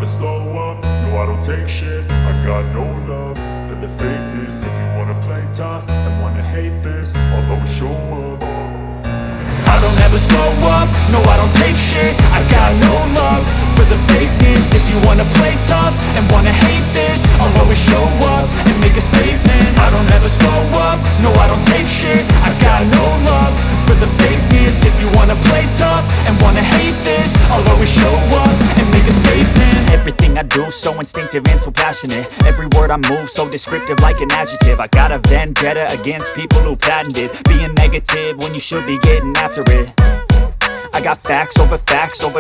slow up, no I don't take shit. I got no love for the fakeness. If you wanna play tough and wanna hate this, I'll always show up. I don't ever slow up, no I don't take shit. I got no love for the fakeness. If you wanna play tough and wanna hate this, I'll always show up and make a statement. I don't ever slow up, no I don't take shit. I got no love for the fakeness. If you wanna play tough and wanna hate this, I'll always show up and make a statement. Everything I do so instinctive and so passionate. Every word I move so descriptive like an adjective. I got a vendetta against people who patented being negative when you should be getting after it. I got facts over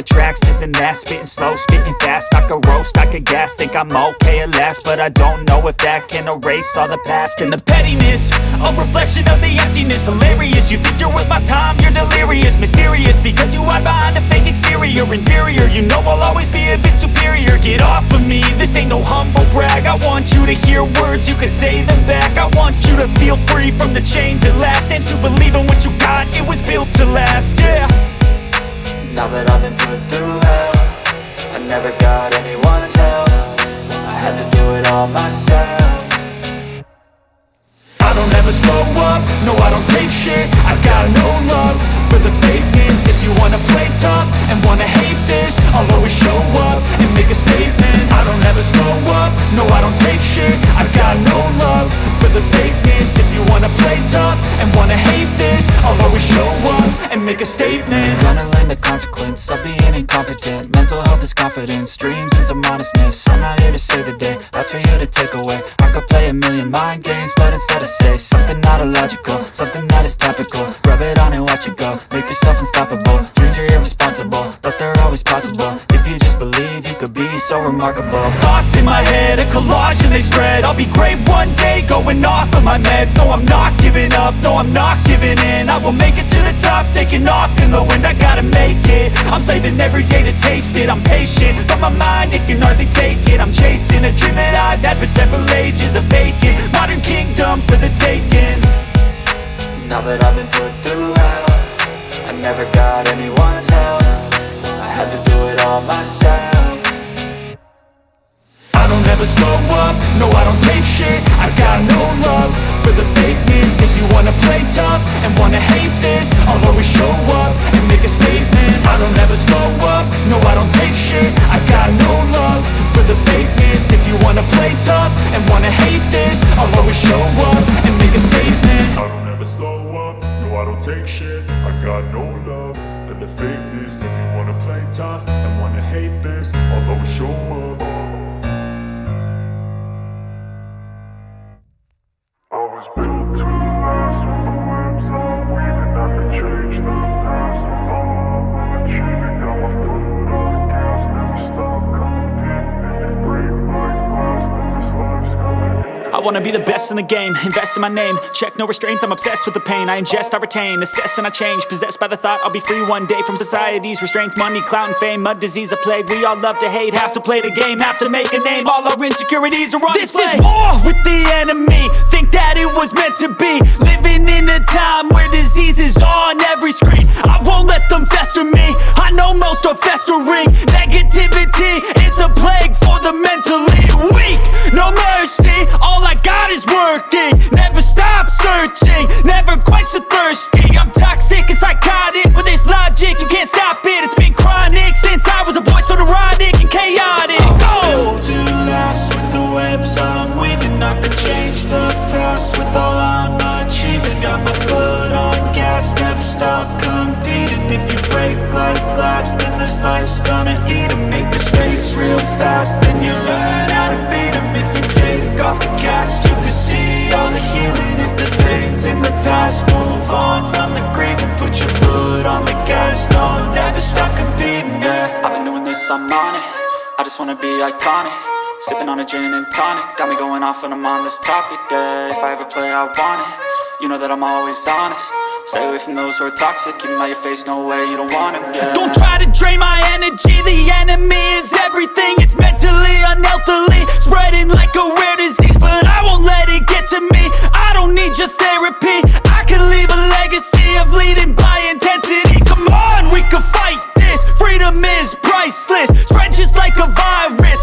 tracks, this and that. Spitting slow, spitting fast, I could roast, I could gas. Think I'm okay at last, but I don't know if that can erase all the past. And the pettiness, a reflection of the emptiness. Hilarious, you think you're worth my time, you're delirious. Mysterious, because you hide behind a fake exterior. Inferior, you know I'll always be a bit superior. Get off of me, this ain't no humble brag. I want you to hear words, you can say them back. I want you to feel free from the chains at last, and to believe in what you got, it was built to last, yeah. Now that I've been put through hell, I never got anyone's help. I had to do it all myself. I don't ever slow up, no I don't take shit. I got no love for the fakeness. If you wanna play tough and wanna hate this, I'll always show up and make a statement. I don't ever slow up, no I don't take shit. I got no love for the fakeness. If you wanna play tough and wanna hate this, I'll always show up and make a statement. Gonna learn the consequence of being incompetent. Mental health is confidence, dreams and some honestness. I'm not here to save the day, that's for you to take away. I could play a million mind games, but instead I say something not illogical, something that is topical. Rub it on and watch it go, make yourself unstoppable. Dreams are irresponsible, but they're always possible. If you just believe, you could be so remarkable. Thoughts in my head, a collage and they spread. I'll be great one day, going off of my meds. No, I'm not giving up, no, I'm not giving in. I will make it to the top, taking off in the wind. I gotta make it, I'm saving every day to taste it. I'm patient, but my mind, it can hardly take it. I'm chasing a dream that I've had for several ages. A vacant, modern kingdom for the taking. Now that I've been put through hell, I never got anyone's help. I had to do it all myself. I don't ever slow up, no I don't take shit. I got no love for the fakeness. If you wanna play tough and wanna hate this, I'll always show up and make a statement. I don't ever slow up, no I don't take shit. I got no love for the fakeness. If you wanna play tough and wanna hate this, I'll always show up and make a statement. I don't ever slow up, no I don't take shit. I got no love for the fakeness. If you wanna play tough and wanna hate this, I'll always show up. I was built to last when the webs are weaving. I could change the past with all I'm achieving. Got my foot on the gas, never stop competing. If you break like glass, then this life's gonna end. I wanna be the best in the game, invest in my name. Check no restraints, I'm obsessed with the pain. I ingest, I retain, assess and I change. Possessed by the thought I'll be free one day from society's restraints. Money, clout and fame, mud, disease, a plague. We all love to hate, have to play the game, have to make a name. All our insecurities are on display. This is war with the enemy, think that it was meant to be. Living in a time where disease is on every screen. I won't let them fester me, I know most are festering. Negativity is a plague for the mentally weak. No mercy, all I got is working. Never stop searching, never quite so thirsty. I'm toxic and psychotic, with this logic you can't stop it. It's been chronic since I was a boy, so neurotic and chaotic. Built to last with the webs I'm weaving. I could change the past with all I'm achieving. Got my foot on gas, never stop competing. If you break like glass, then this life's gonna eat 'em. Make mistakes real fast, then you learn how to beat 'em. If you take off the cast, you can see all the healing. If the pain's in the past, move on from the grave and put your foot on the gas. No, never stop competing, yeah. I've been doing this, I'm on it. I just wanna be iconic. Sipping on a gin and tonic, got me going off when I'm on this topic, yeah. If I ever play, I want it. You know that I'm always honest. Stay away from those who are toxic. Keep them out your face, no way, you don't want it, yeah. Don't try to drain my energy, the enemy is everything. It's mentally, unhealthily, spreading like a rare disease. But I won't let it get to me, I don't need your therapy. I can leave a legacy of leading by intensity. Come on, we can fight this, freedom is priceless. Spread just like a virus,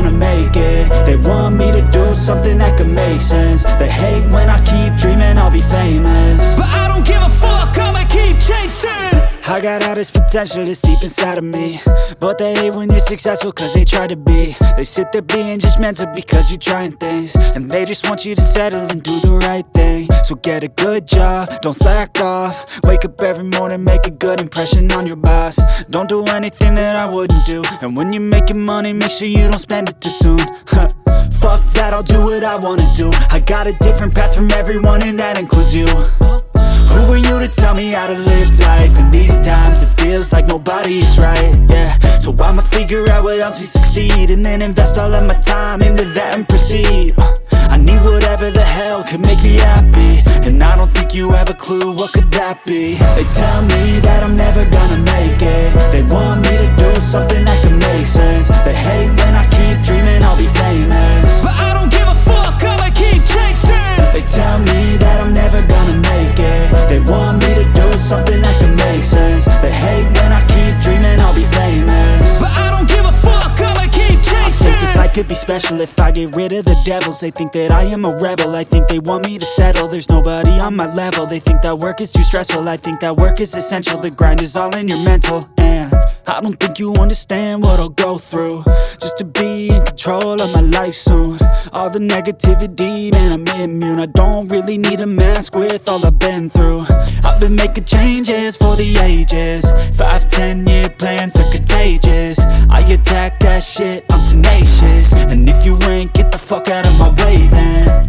gonna make it. They want me to do something that could make sense. They hate when I keep dreaming I'll be famous, but I don't give a fuck, I'ma keep chasing. I got all this potential that's deep inside of me, but they hate when you're successful cause they try to be. They sit there being judgmental because you're trying things, and they just want you to settle and do the right thing. So get a good job, don't slack off. Wake up every morning, make a good impression on your boss. Don't do anything that I wouldn't do, and when you're making money, make sure you don't spend it too soon. Fuck that, I'll do what I wanna do. I got a different path from everyone and that includes you. Who are you to tell me how to live life? In these times it feels like nobody is right, yeah. So I'ma figure out what else we succeed, and then invest all of my time into that and proceed. I need whatever the hell could make me happy, and I don't think you have a clue what could that be. They tell me that I'm never gonna make it. They want me to do something that could make sense. They hate when I keep dreaming I'll be famous, but I don't give a fuck, I'ma keep chasing. they tell me that I'm never gonna make it. They want me to do something that can make sense. They hate when I keep dreaming I'll be famous, but I don't give a fuck, I'ma keep chasing. I think this life could be special if I get rid of the devils. They think that I am a rebel, I think they want me to settle. There's nobody on my level. They think that work is too stressful, I think that work is essential. The grind is all in your mental, and I don't think you understand what I'll go through just to be in control of my life soon. All the negativity, man, I'm immune. I don't really need a mask with all I've been through. I've been making changes for the ages. 5-10 year plans are contagious. I attack that shit, I'm tenacious. And if you ain't, get the fuck out of my way then.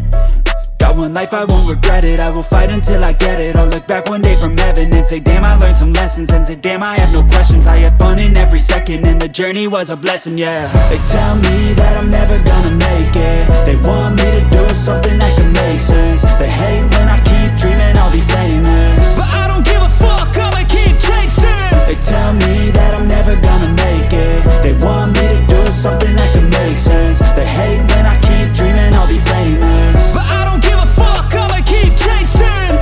Got one life, I won't regret it. I will fight until I get it. I'll look back one day from heaven and say, damn, I learned some lessons. And say, damn, I have no questions. I had fun in every second, and the journey was a blessing, yeah. They tell me that I'm never gonna make it. They want me to do something that can make sense. They hate when I keep dreaming I'll be famous, but I don't give a fuck, I'ma keep chasing. they tell me that I'm never gonna make it. They want me to do something that can make sense. They hate when I keep dreaming I'll be famous, but I don't give a fuck, I'ma keep chasing.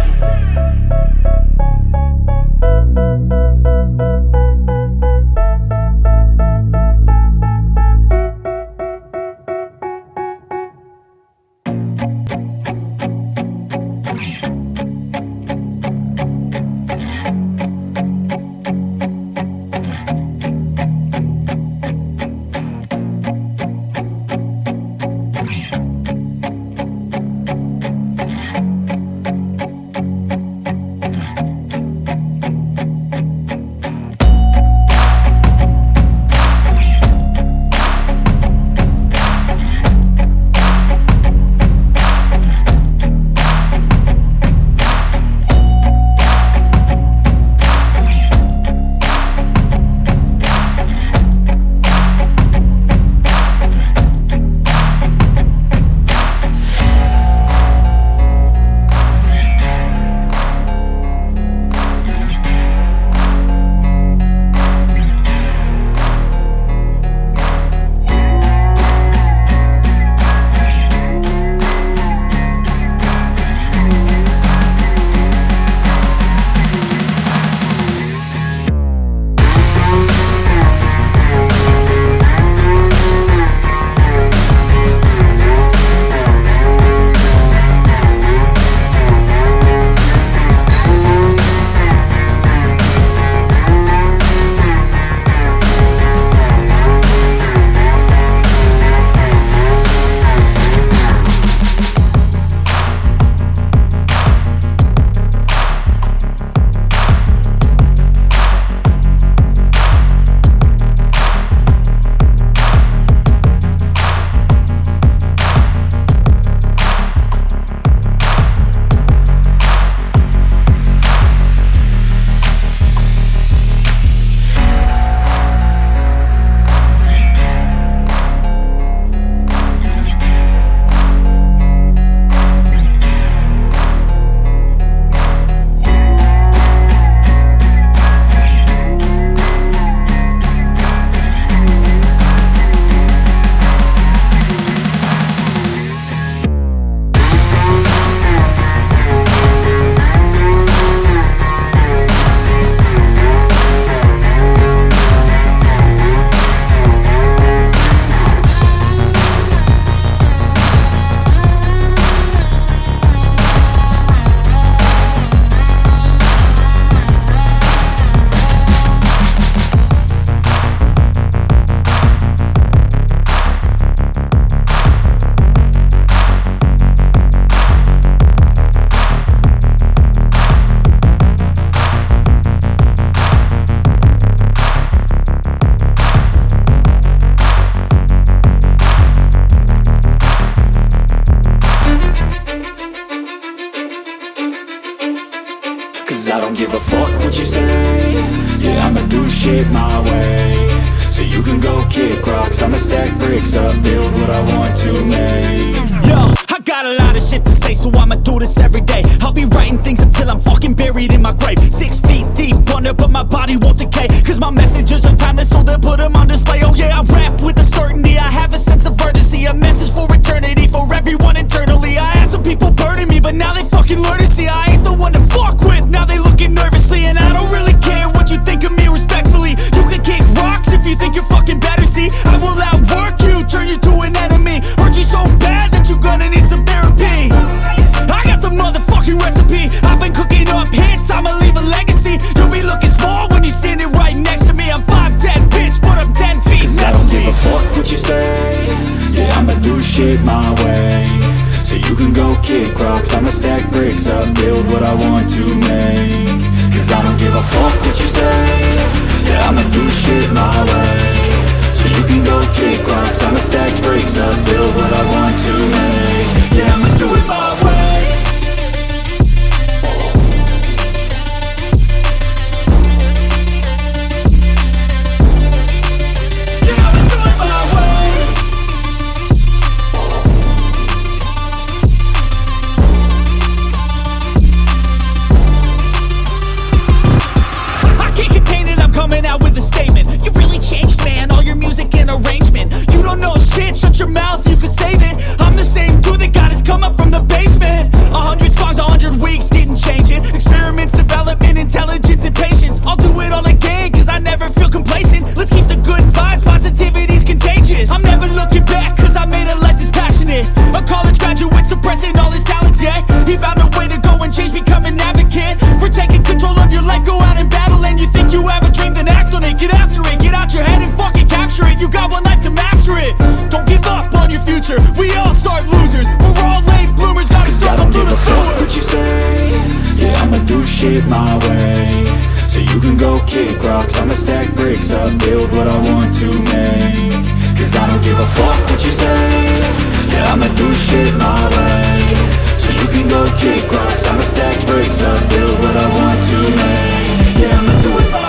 give a fuck what you say. Yeah, I'ma do shit my way. So you can go kick rocks, I'ma stack bricks up, build what I want to make. Yo, I got a lot of shit to say, so I'ma do this every day. I'll be writing things until I'm fucking buried in my grave. 6 feet deep under, but my body won't decay. Cause my messages are timeless, so they'll put them on display. Oh yeah, I rap with a certainty, I have a sense of urgency. A message for eternity, for everyone internally. I had some people burning me, but now they fucking learn to see I ain't the one to fuck with, now they looking nervously. And I don't really care what you think of me respectfully. You can kick rocks if you think you're fucking better, see. I will outwork you, turn you to an enemy. Hurt you so bad that you're gonna need some therapy. I got the motherfucking recipe. I've been cooking up hits, I'ma leave a legacy. You'll be looking small when you're standing right next to me. I'm 5'10", bitch, but I'm 10 feet. Cause I don't give a fuck what you say. Yeah, I'ma do shit my way. So you can go kick rocks, I'ma stack bricks up, build what I want to make. Cause I don't give a fuck what you say. Yeah, I'ma do shit my way. So you can go kick rocks, I'ma stack bricks up, build what I want to make. Yeah, I'ma do it my way. Yeah, I'ma do it my way. I can't contain it, I'm coming out with a statement. You really changed, man, all your music and arrangement. You don't know shit, shut your mouth, you can save it. I'm the same dude that got his come up from the basement. 100 songs, 100 weeks, didn't change it. Experiments, development, intelligence, and patience. I'll do it all again, cause I never feel complacent. Let's keep the good vibes, positivity's contagious. I'm never looking back, cause I made a life that's passionate. A college graduate suppressing all his talents, yeah. He found a way to go and change, become an advocate. For taking control of your life, go out and battle. And you think you have a dream, then act on it. Get after it, get out your head and fucking capture it. You got one life to master it. Don't give up on your future, we all start losers. We're all late bloomers, gotta struggle through the sewer. What you say? Yeah, I'ma do shit my way. So you can go kick rocks, I'ma stack bricks up, build what I want to make. Cause I don't give a fuck what you say. Yeah, I'ma do shit my way. So you can go kick rocks, I'ma stack bricks up, build what I want to make. Yeah, I'ma do it my way.